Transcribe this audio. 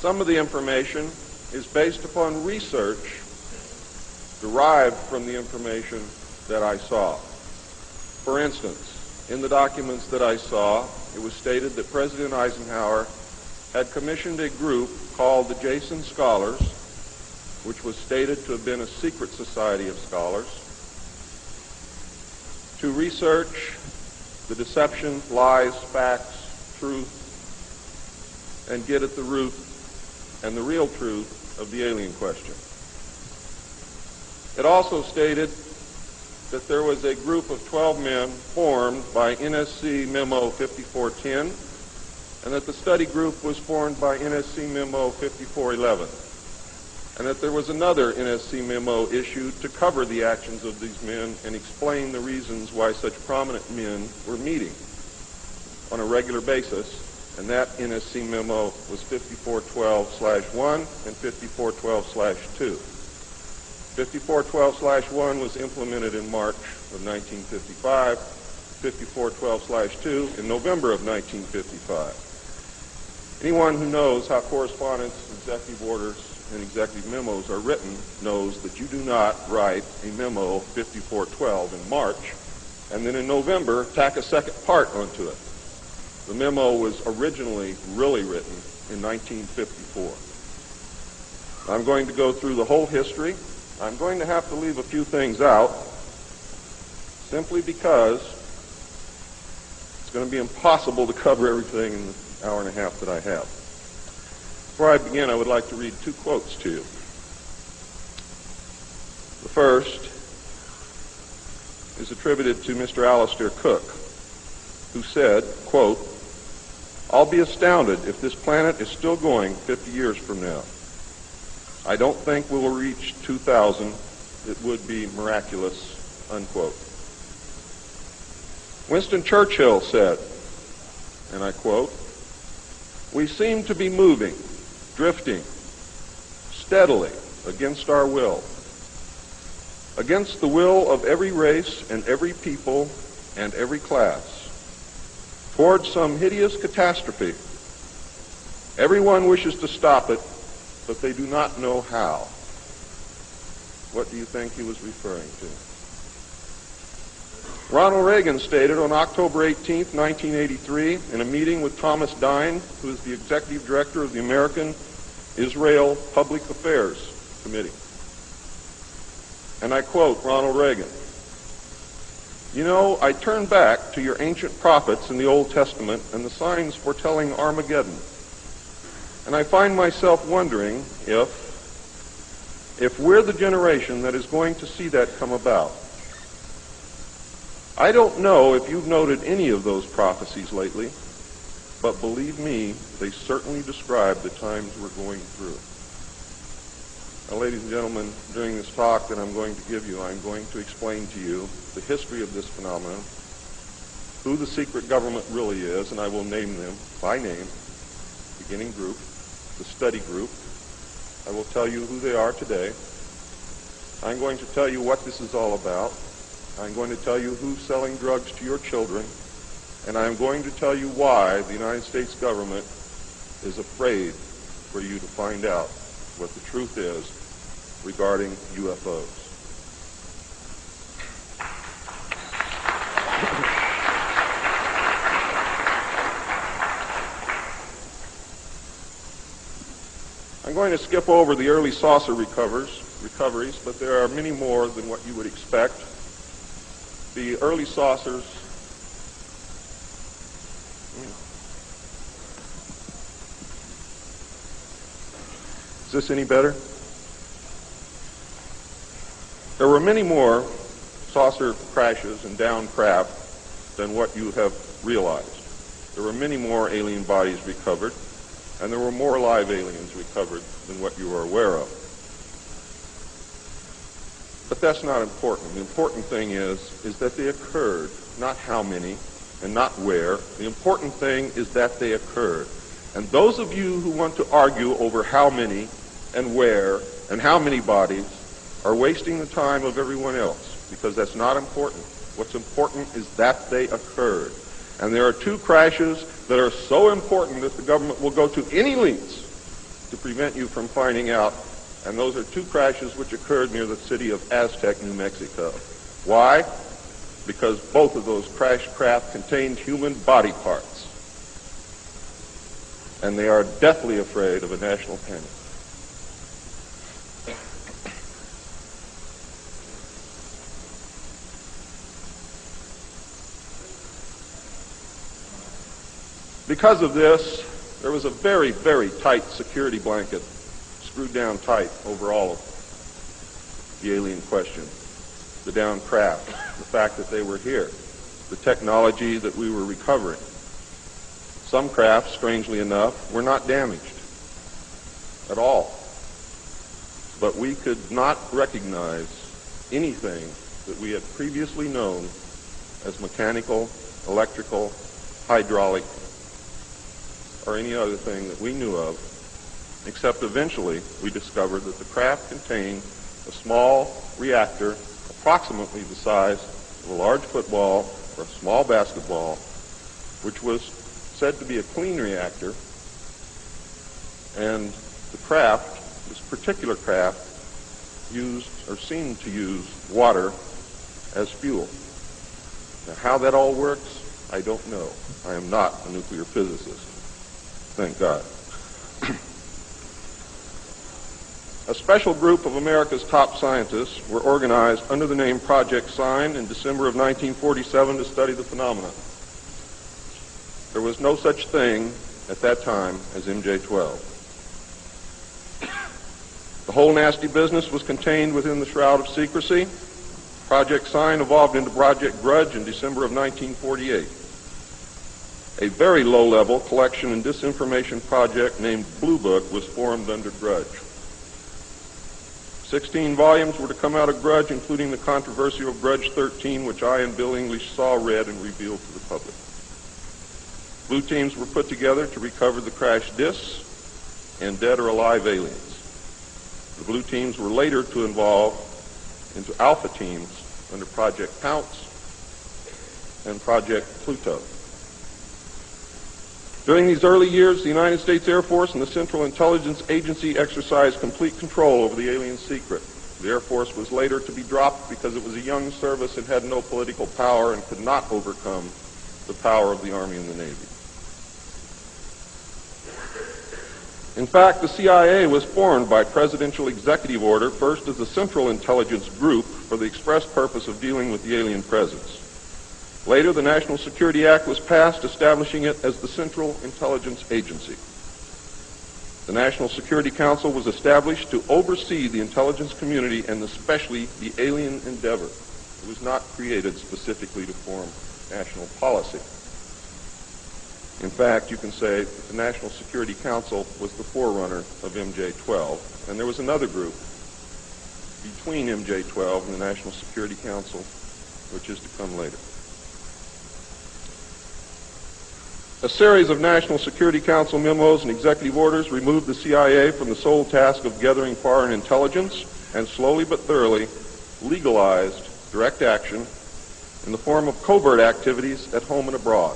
Some of the information is based upon research derived from the information that I saw. For instance, in the documents that I saw, it was stated that President Eisenhower had commissioned a group called the Jason Scholars, which was stated to have been a secret society of scholars, to research the deception, lies, facts, truth, and get at the root and the real truth of the alien question. It also stated that there was a group of 12 men formed by NSC Memo 5410, and that the study group was formed by NSC Memo 5411, and that there was another NSC memo issued to cover the actions of these men and explain the reasons why such prominent men were meeting on a regular basis, and that NSC memo was 5412/1 and 5412/2. 5412/1 was implemented in March of 1955, 5412/2 in November of 1955. Anyone who knows how correspondence, executive orders, and executive memos are written knows that you do not write a memo 5412 in March and then in November tack a second part onto it. The memo was originally really written in 1954. I'm going to go through the whole history. I'm going to have to leave a few things out simply because it's going to be impossible to cover everything in the hour and a half that I have. Before I begin, I would like to read two quotes to you. The first is attributed to Mr. Alistair Cook, who said, quote, "I'll be astounded if this planet is still going 50 years from now. I don't think we will reach 2000. It would be miraculous," unquote. Winston Churchill said, and I quote, "We seem to be moving, drifting, steadily against our will, against the will of every race and every people and every class, towards some hideous catastrophe. Everyone wishes to stop it, but they do not know how." What do you think he was referring to? Ronald Reagan stated on October 18, 1983, in a meeting with Thomas Dine, who is the executive director of the American Israel Public Affairs Committee. And I quote Ronald Reagan, "You know, I turn back to your ancient prophets in the Old Testament and the signs foretelling Armageddon, and I find myself wondering if we're the generation that is going to see that come about. I don't know if you've noted any of those prophecies lately, but believe me, they certainly describe the times we're going through." Now, ladies and gentlemen, during this talk that I'm going to give you, I'm going to explain to you the history of this phenomenon, who the secret government really is, and I will name them by name, beginning group, the study group. I will tell you who they are today. I'm going to tell you what this is all about. I'm going to tell you who's selling drugs to your children, and I'm going to tell you why the United States government is afraid for you to find out what the truth is regarding UFOs. I'm going to skip over the early saucer recoveries, but there are many more than what you would expect. The early saucers Is this any better? There were many more saucer crashes and downed craft than what you have realized. There were many more alien bodies recovered, and there were more live aliens recovered than what you are aware of. But that's not important. The important thing is that they occurred, not how many and not where. The important thing is that they occurred. And those of you who want to argue over how many and where and how many bodies are wasting the time of everyone else, because that's not important. What's important is that they occurred. And there are two crashes that are so important that the government will go to any lengths to to prevent you from finding out, and those are two crashes which occurred near the city of Aztec, New Mexico. Why? Because both of those crashed craft contained human body parts, and they are deathly afraid of a national panic. Because of this, there was a very, very tight security blanket screwed down tight over all of the alien question. The downed craft, the fact that they were here, the technology that we were recovering. Some craft, strangely enough, were not damaged at all. But we could not recognize anything that we had previously known as mechanical, electrical, hydraulic, or any other thing that we knew of, except eventually we discovered that the craft contained a small reactor approximately the size of a large football or a small basketball, which was said to be a clean reactor, and the craft, this particular craft, used or seemed to use water as fuel. Now, how that all works, I don't know. I am not a nuclear physicist. Thank God. A special group of America's top scientists were organized under the name Project Sign in December of 1947 to study the phenomena. There was no such thing at that time as MJ-12. The whole nasty business was contained within the shroud of secrecy. Project Sign evolved into Project Grudge in December of 1948. A very low-level collection and disinformation project named Blue Book was formed under Grudge. 16 volumes were to come out of Grudge, including the controversial Grudge 13, which I and Bill English saw, read, and revealed to the public. Blue teams were put together to recover the crashed discs and dead or alive aliens. The blue teams were later to evolve into alpha teams under Project Pounce and Project Pluto. During these early years, the United States Air Force and the Central Intelligence Agency exercised complete control over the alien secret. The Air Force was later to be dropped because it was a young service and had no political power and could not overcome the power of the Army and the Navy. In fact, the CIA was formed by presidential executive order, first as a Central Intelligence Group for the express purpose of dealing with the alien presence. Later, the National Security Act was passed, establishing it as the Central Intelligence Agency. The National Security Council was established to oversee the intelligence community and especially the alien endeavor. It was not created specifically to form national policy. In fact, you can say that the National Security Council was the forerunner of MJ-12, and there was another group between MJ-12 and the National Security Council, which is to come later. A series of National Security Council memos and executive orders removed the CIA from the sole task of gathering foreign intelligence and slowly but thoroughly legalized direct action in the form of covert activities at home and abroad.